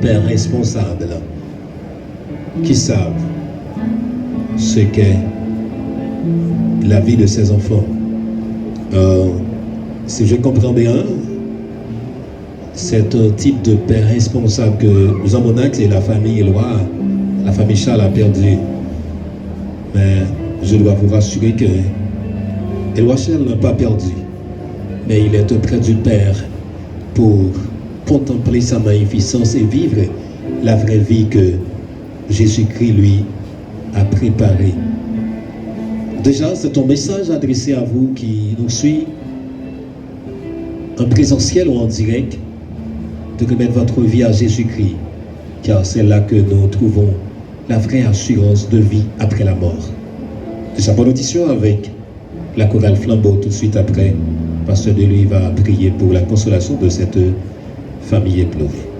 pères responsables qui savent ce qu'est la vie de ses enfants. Si je comprends bien, c'est un type de père responsable que Jean Monnax et la famille Éloi, la famille Charles a perdu. Mais je dois vous rassurer que Éloi Charles n'a pas perdu. Mais il est auprès du Père pour contempler sa magnificence et vivre la vraie vie que Jésus-Christ lui a préparée. Déjà, c'est un message adressé à vous qui nous suit en présentiel ou en direct, de remettre votre vie à Jésus-Christ, car c'est là que nous trouvons la vraie assurance de vie après la mort. Déjà, bonne audition avec la chorale Flambeau tout de suite après. Pasteur de lui va prier pour la consolation de cette famille éplorée.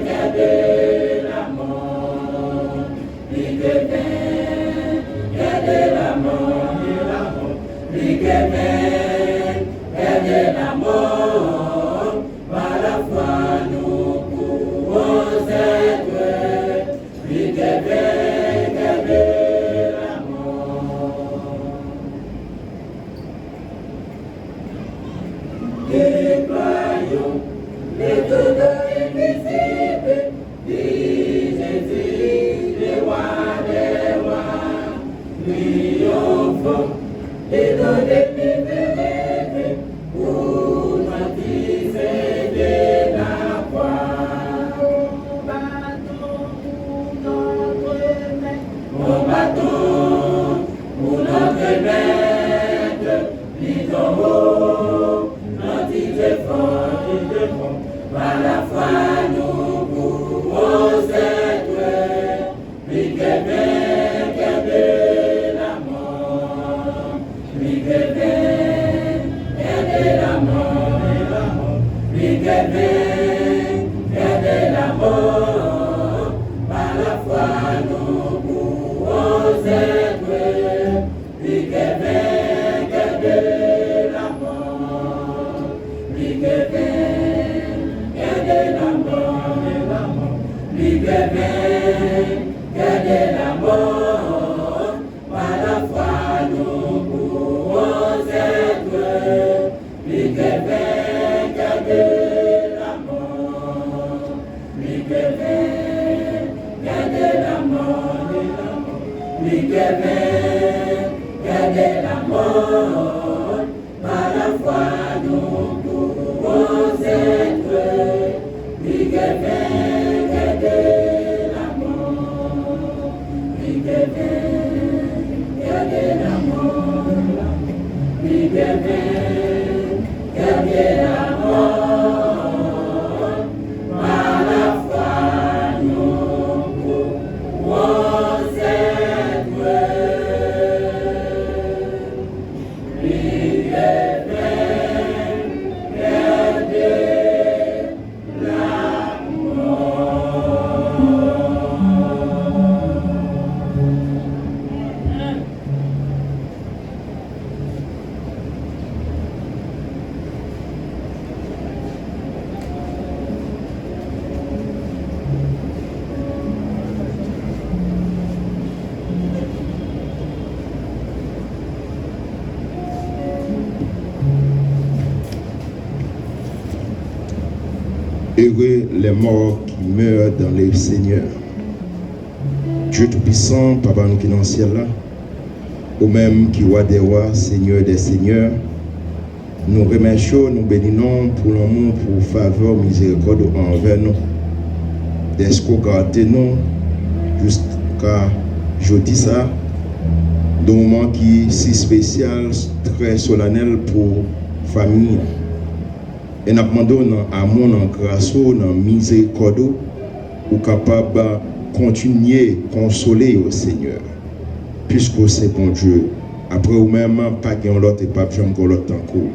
Garder Heureux les morts qui meurent dans le Seigneur. Dieu Tout-Puissant, Papa nous qui dans le ciel là, au même qui roi des rois, Seigneur des seigneurs, nous remercions, nous bénissons pour l'amour, pour faveur, miséricorde envers nous. D'être gardé nous jusqu'à jeudi ça, d'un moment qui est si spécial, très solennel pour famille. Et nous demandons dans amour, dans grâce, dans miséricorde, ou capable de continuer à consoler au Seigneur. Puisque c'est bon Dieu. Après ou même, pas de l'autre et pas de l'autre encore.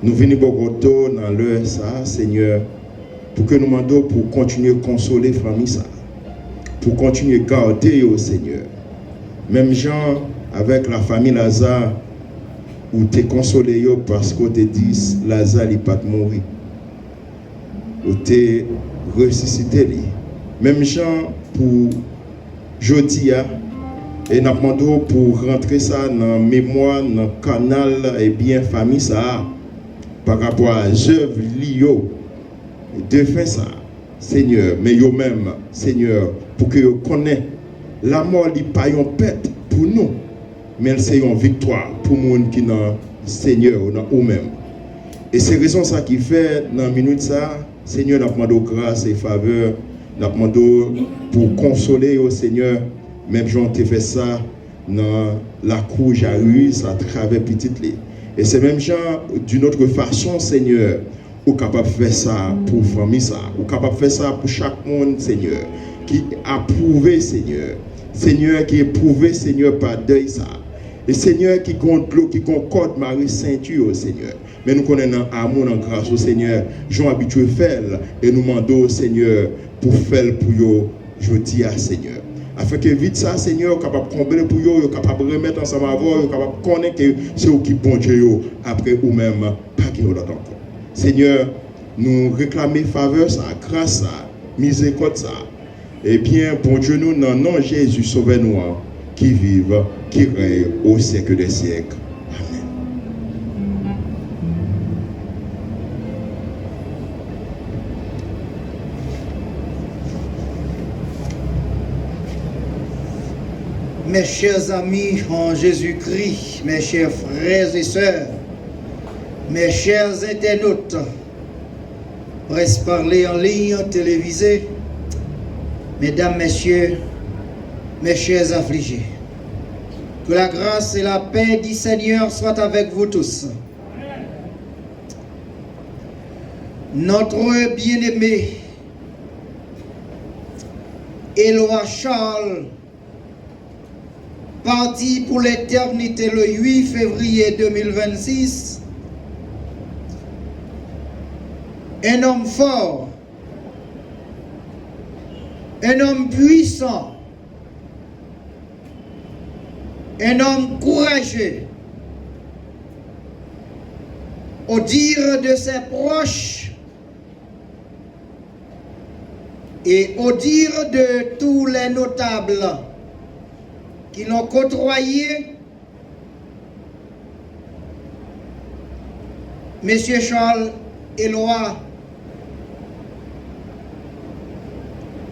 Nous venons beaucoup dans l'heure ça, Seigneur, pour que nous demandons pour continuer à consoler la famille ça. Pour continuer à garder au Seigneur. Même gens avec la famille Lazare, ou te consolé parce qu'on te dit Lazare il pas mourir. Ou te ressuscité lui. Même gens pour jeudi et nous demandons pour rentrer ça dans mémoire dans le canal et bien famille ça par rapport à œuvre lio de faire ça Seigneur mais yo même Seigneur pour que vous connaissez la mort n'est pas une pète pour nous mais c'est une victoire pour les gens qui sont dans le Seigneur ou même. Et c'est raison ça qui fait dans la minute ça, Seigneur, nous demandons grâce et faveur, nous demandons pour consoler au Seigneur, même Jean te fait ça dans la cour Jairus à travers petite lit. Et c'est même gens d'une autre façon, Seigneur, ou capable de faire ça pour la famille ça, ou capable de faire ça pour chaque monde, Seigneur, qui a prouvé, Seigneur. Seigneur qui est prouvé, Seigneur, par deuil ça. Et Seigneur qui compte l'eau, qui concorde Marie Ceinture, Seigneur. Mais nous connaissons amour en grâce au Seigneur. Jean habitué à faire et nous demandons, Seigneur, pour faire pour eux, je dis à Seigneur. afin que vite ça, Seigneur, capable de combler pour eux, capable de remettre ensemble avec eux, capable de connaître que c'est eux qui bon Dieu, après ou même pas qui nous l'ont encore. Seigneur, nous réclamer faveur, ça, grâce, ça, miséricorde, ça. Eh bien, bon Dieu, nous, non, non, Jésus, sauve-nous, qui vive, qui règne au siècle des siècles. Amen. Mes chers amis en Jésus-Christ, mes chers frères et sœurs, mes chers internautes, presse parler en ligne, télévisée, mesdames, messieurs, mes chers affligés, que la grâce et la paix du Seigneur soient avec vous tous. Notre bien-aimé Éloi Charles, parti pour l'éternité le 8 février 2026, un homme fort, un homme puissant, un homme courageux, au dire de ses proches et au dire de tous les notables qui l'ont côtoyé, Monsieur Charles Éloi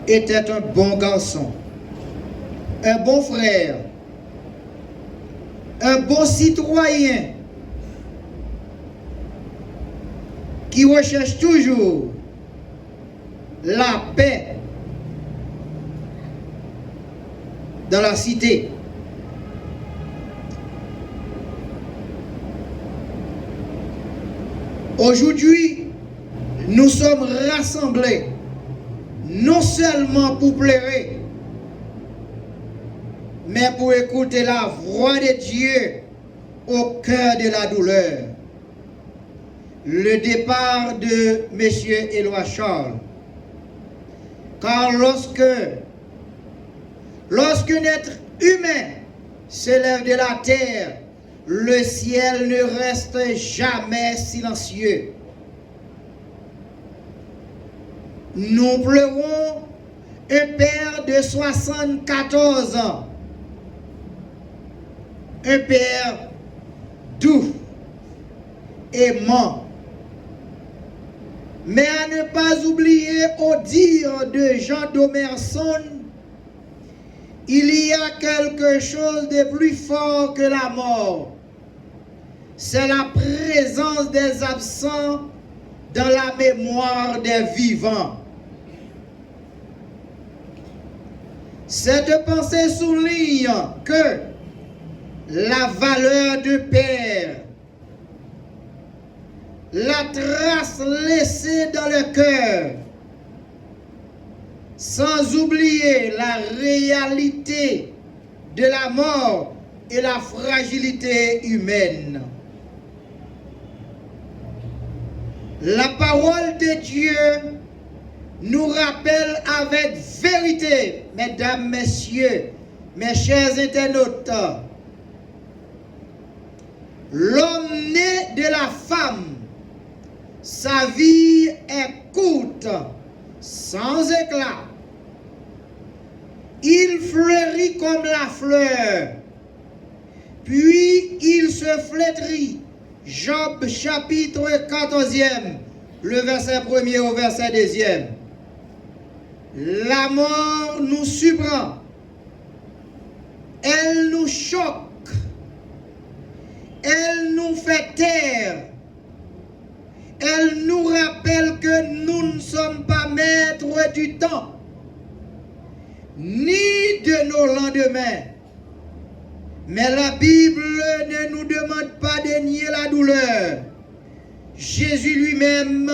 était un bon garçon, un bon frère, un bon citoyen qui recherche toujours la paix dans la cité. Aujourd'hui, nous sommes rassemblés non seulement pour pleurer, mais pour écouter la voix de Dieu au cœur de la douleur. Le départ de M. Éloi Charles. Car lorsque un être humain s'élève de la terre, le ciel ne reste jamais silencieux. Nous pleurons un père de 74 ans, un père doux, aimant, mais à ne pas oublier au dire de Jean d'Omerson, il y a quelque chose de plus fort que la mort. C'est la présence des absents dans la mémoire des vivants. Cette pensée souligne que la valeur de père, la trace laissée dans le cœur, sans oublier la réalité de la mort et la fragilité humaine. La parole de Dieu nous rappelle avec vérité, mesdames, messieurs, mes chers internautes, l'homme né de la femme, sa vie est courte, sans éclat. Il fleurit comme la fleur, puis il se flétrit. Job chapitre 14e, le verset 1er au verset 2e. La mort nous surprend, elle nous choque, elle nous fait taire, elle nous rappelle que nous ne sommes pas maîtres du temps, ni de nos lendemains. Mais la Bible ne nous demande pas de nier la douleur. Jésus lui-même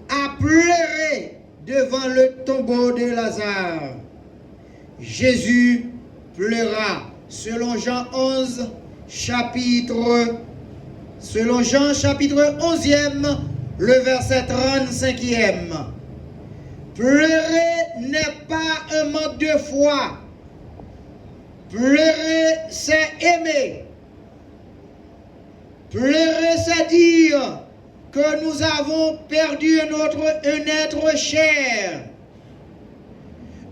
a pleuré devant le tombeau de Lazare. Jésus pleura selon Jean 11, selon Jean chapitre 11e, le verset 35e. Pleurer n'est pas un manque de foi, Pleurer, c'est aimer. Pleurer, c'est dire que nous avons perdu un être cher.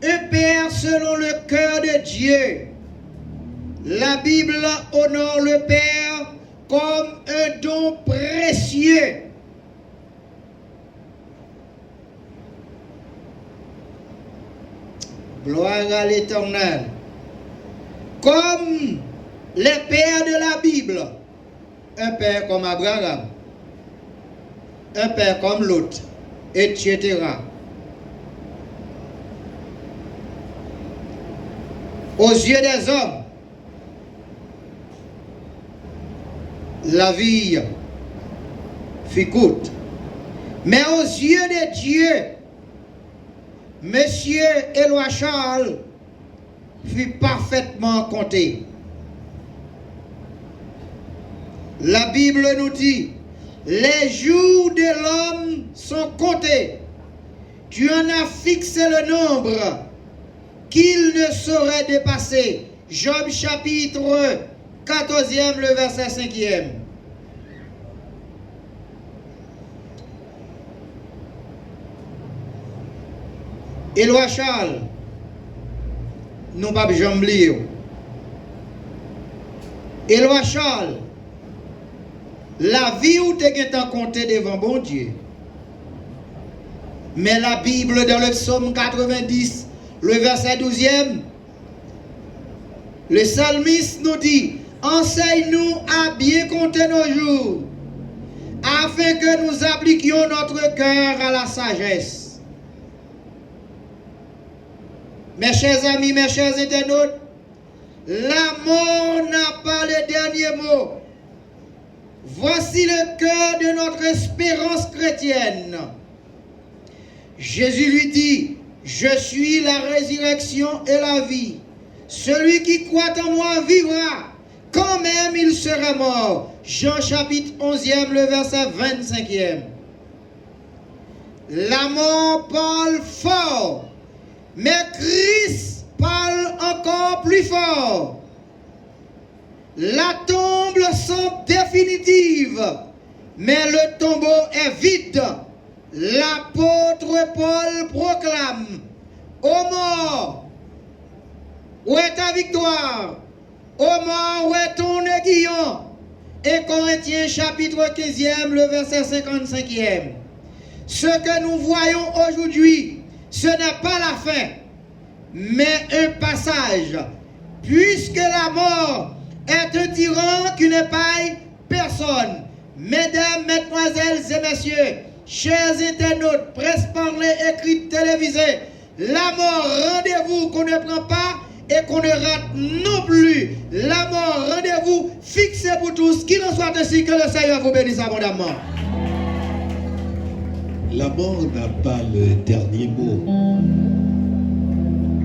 Un père selon le cœur de Dieu. La Bible honore le Père comme un don précieux. Gloire à l'Éternel. Comme les pères de la Bible, un père comme Abraham, un père comme Lot, etc. Aux yeux des hommes, la vie fut courte. Mais aux yeux de Dieu, Monsieur Éloi Charles fut parfaitement compté. La Bible nous dit, les jours de l'homme sont comptés. Tu en as fixé le nombre qu'il ne saurait dépasser. Job chapitre 14e, le verset 5e. Éloi Charles, nous ne pouvons pas oublier. Éloi Charles, la vie où tu es compté devant bon Dieu. Mais la Bible dans le psaume 90, le verset 12e, le psalmiste nous dit, enseigne-nous à bien compter nos jours, afin que nous appliquions notre cœur à la sagesse. Mes chers amis, mes chers internautes, la mort n'a pas le dernier mot. Voici le cœur de notre espérance chrétienne. Jésus lui dit, je suis la résurrection et la vie. Celui qui croit en moi vivra, quand même il sera mort. Jean chapitre 11e, le verset 25e. La mort parle fort, mais Christ parle encore plus fort. La tombe semble définitive, mais le tombeau est vide. L'apôtre Paul proclame, ô mort, où est ta victoire? Ô mort, où est ton aiguillon? Et Corinthiens chapitre 15e, le verset 55e. Ce que nous voyons aujourd'hui, ce n'est pas la fin, mais un passage, puisque la mort est un tyran qui ne paye personne. Mesdames, mesdemoiselles et messieurs, chers internautes, presse parlée, écrite, télévisée, la mort, rendez-vous qu'on ne prend pas et qu'on ne rate non plus. La mort, rendez-vous fixé pour tous, qu'il en soit ainsi, que le Seigneur vous bénisse abondamment. La mort n'a pas le dernier mot,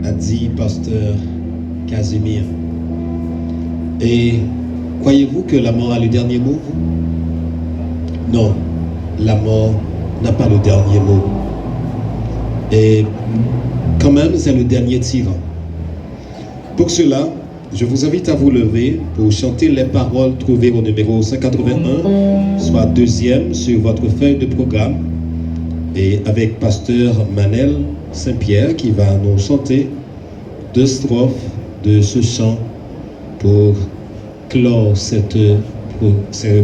a dit pasteur Casimir. Et croyez-vous que la mort a le dernier mot, vous? Non, la mort n'a pas le dernier mot. Et quand même, c'est le dernier tyran. Pour cela, je vous invite à vous lever pour chanter les paroles trouvées au numéro 181, soit deuxième sur votre feuille de programme, et avec pasteur Manel Saint-Pierre qui va nous chanter 2 strophes de ce chant pour clore ce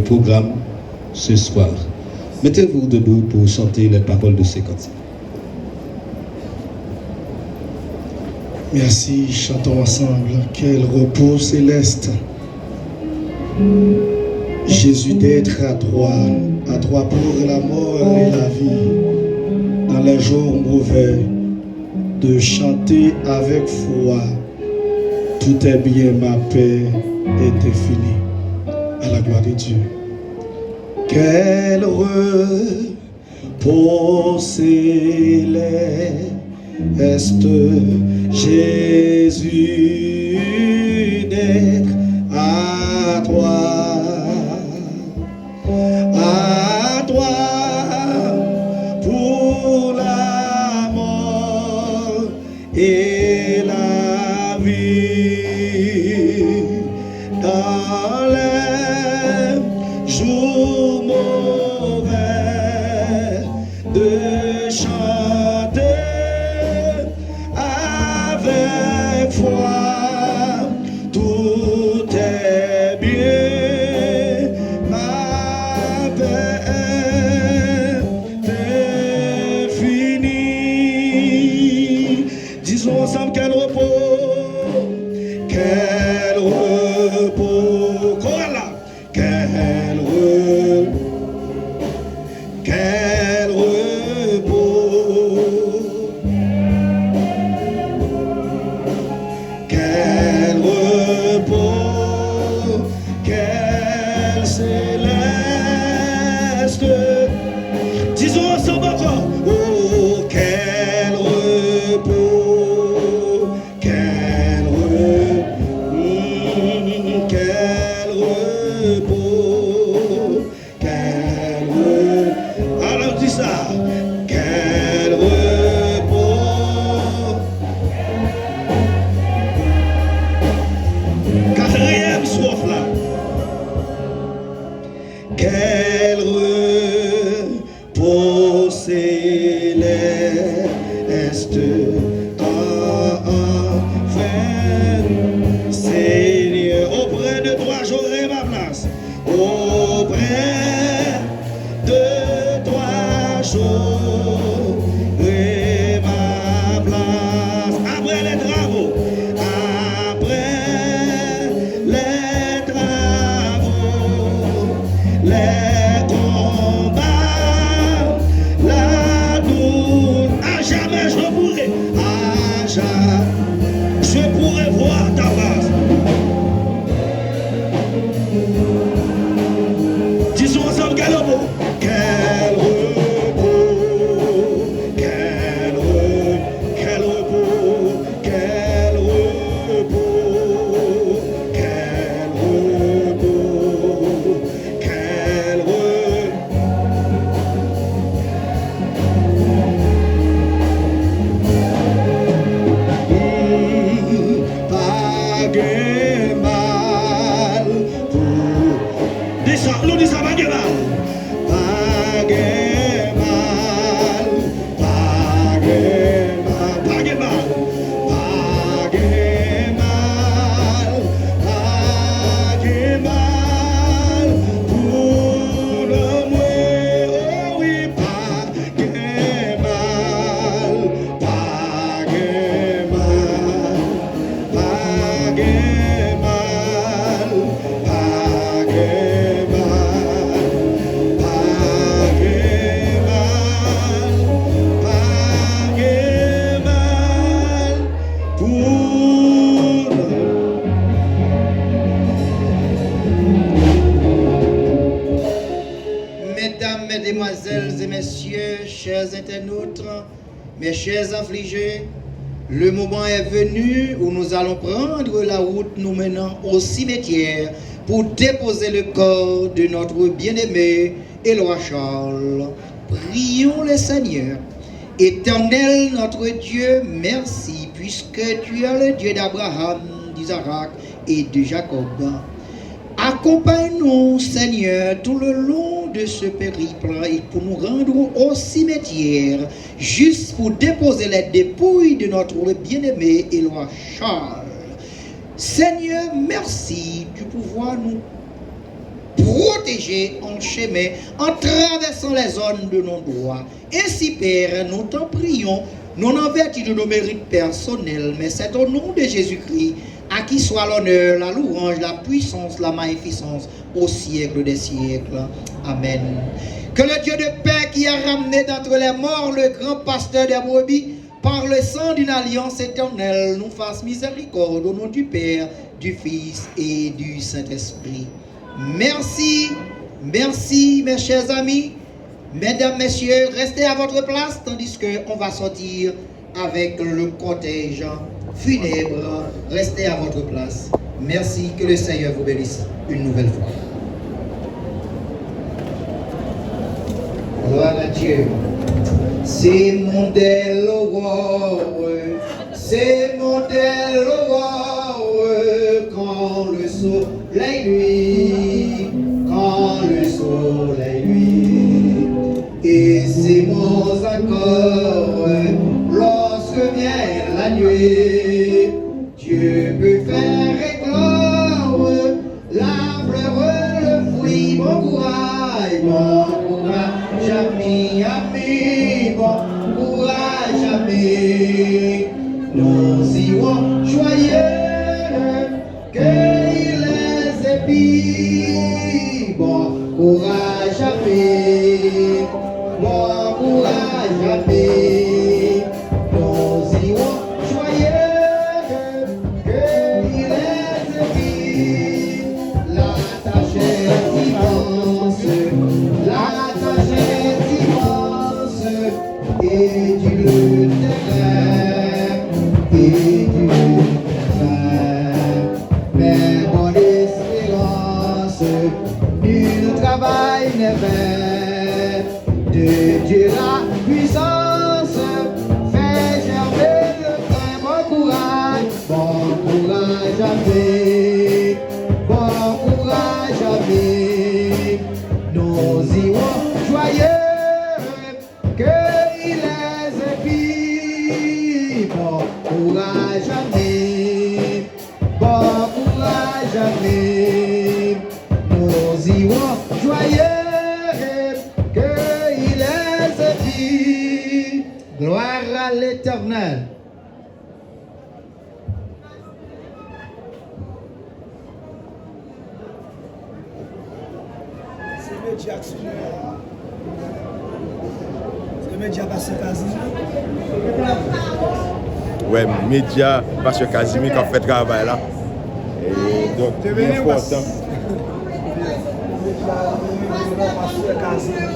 programme ce soir. Mettez-vous debout pour chanter les paroles de ce cantique. Merci, chantons ensemble. Quel repos céleste. Jésus d'être à droit pour la mort et la vie. Dans les jours mauvais, de chanter avec foi. Tout est bien, ma paix était finie. À la gloire de Dieu. Quel repos céleste. Jésus d'être à toi pour la mort et la vie. dans les jours mauvais, de chanter avec foi. Tout est bien, ma paix est finie. Disons ensemble quel repos, quel repos, voilà, quel repos, quel repos, quel repos, quel céleste. Disons ensemble encore, oh, quel repos, quel repos, quel repos, quel repos. Alors dis ça, quel repos. Quatrième strophe là. Quel repos céleste, enfin, Seigneur, auprès de toi j'aurai ma place. Auprès de toi j'aurai ma place. Après les travaux, après les travaux, les combats, la douleur, à jamais je pourrai, à jamais je pourrai voir ta face. Disons ensemble quel repos, quel repos, quel repos, quel repos, quel repos, quel repos, quel repos. Pas de mal pour. Dis ça, nous dis ça, pas de mal. Pas de mal, pas de mal, pas de mal, pas de mal, pas de mal pour le moins. Oh oui, pas de mal, pas de mal, pas de mal, pas de mal, pas de mal pour. Mesdames, Mesdemoiselles et Messieurs, chers internautes, mes chers affligés, le moment est venu où nous allons prendre la route nous menant au cimetière pour déposer le corps de notre bien-aimé Éloi Charles. Prions le Seigneur. Éternel notre Dieu, merci puisque tu es le Dieu d'Abraham, d'Isaac et de Jacob. Accompagne-nous, Seigneur, tout le long de ce périple et pour nous rendre au cimetière, juste pour déposer les dépouilles de notre bien-aimé Éloi Charles. Seigneur, merci du pouvoir nous protéger en chemin, en traversant les zones de nos droits. Ainsi, Père, nous t'en prions, non en vertu de nos mérites personnels, mais c'est au nom de Jésus-Christ, à qui soit l'honneur, la louange, la puissance, la magnificence au siècle des siècles. Amen. Que le Dieu de paix qui a ramené d'entre les morts le grand pasteur des brebis, par le sang d'une alliance éternelle, nous fasse miséricorde au nom du Père, du Fils et du Saint-Esprit. Merci, merci mes chers amis. Mesdames, Messieurs, restez à votre place tandis qu'on va sortir avec le cortège funèbre. Restez à votre place. Merci, que le Seigneur vous bénisse une nouvelle fois. Gloire à Dieu. C'est mon Delaware, c'est mon Delaware, quand quand le soleil luit, quand le soleil luit, et ces mots accords, lorsque vient la nuit, Dieu peut faire éclore la fleur, le fruit, bon courage, ami, ami, bon courage, ami. Nous irons joyeux, cueillir les épis. Bon courage, ami, bon courage, ami. Nous irons joyeux, cueillir les épis. La tâche est immense, la tâche est immense, et du terrain, et du terrain. Mais bonne espérance, nul travail n'est vain. De Dieu la puissance, fait germer le pain. Bon courage, ami, bon courage, ami. Nous irons joyeux, cueillir les épis. Bon courage, ami, bon courage, ami. Nous irons joyeux, cueillir les épis. Gloire à l'Éternel. C'est média Pasteur Casimir. Ouais, média Pasteur Casimir qui a fait travail là. Et donc, c'est important. Pasteur Casimir.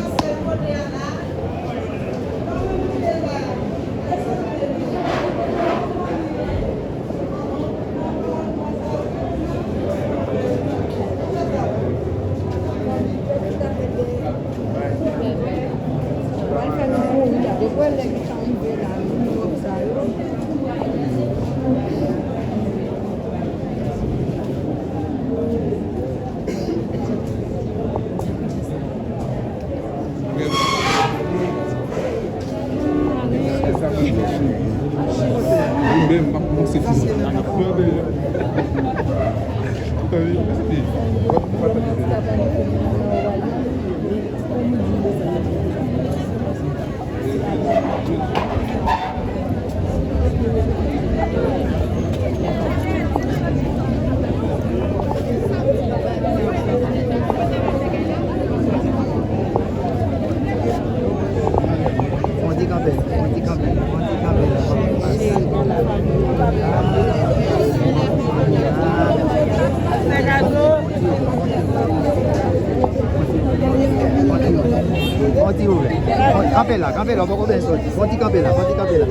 Campé là, pourquoi bien sorti? Faut camper là, faut camper là.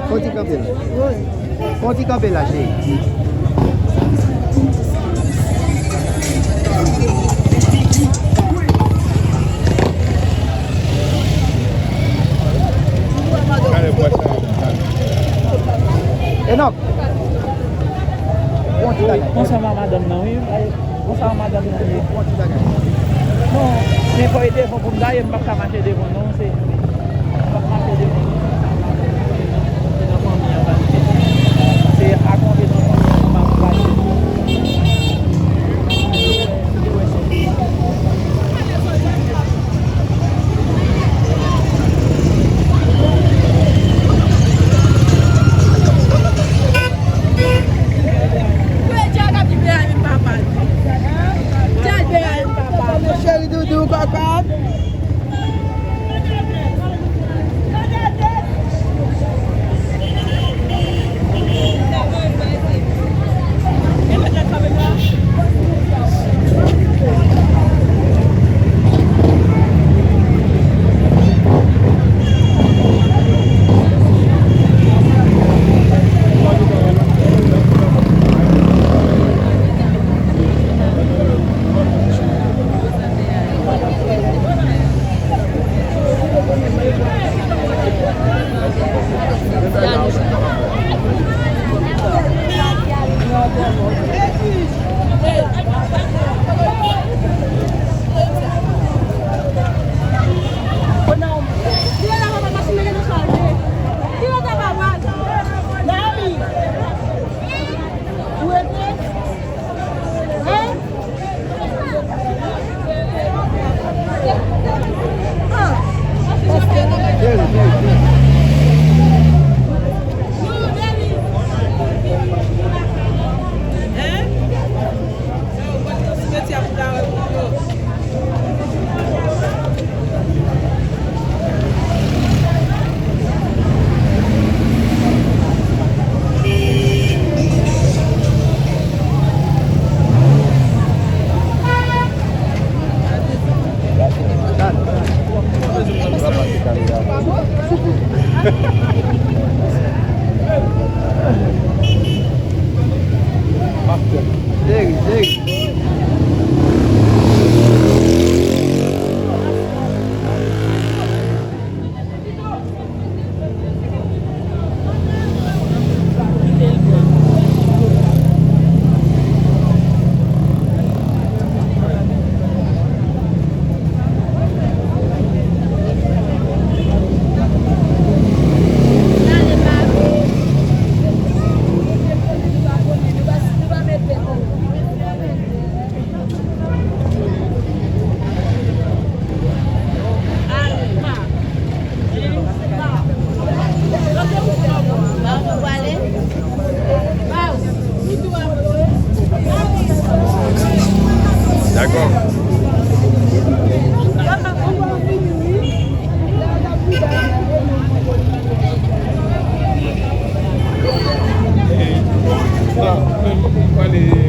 Faut camper là. Faut camper là, j'ai. Enoch. Bonsoir madame, non, oui. Bonsoir madame, non. Non, mais pour aider, pour me dire, je ne peux pas marcher devant, non, c'est... C'est raconter dans mon Chéri Doudou, papa. là.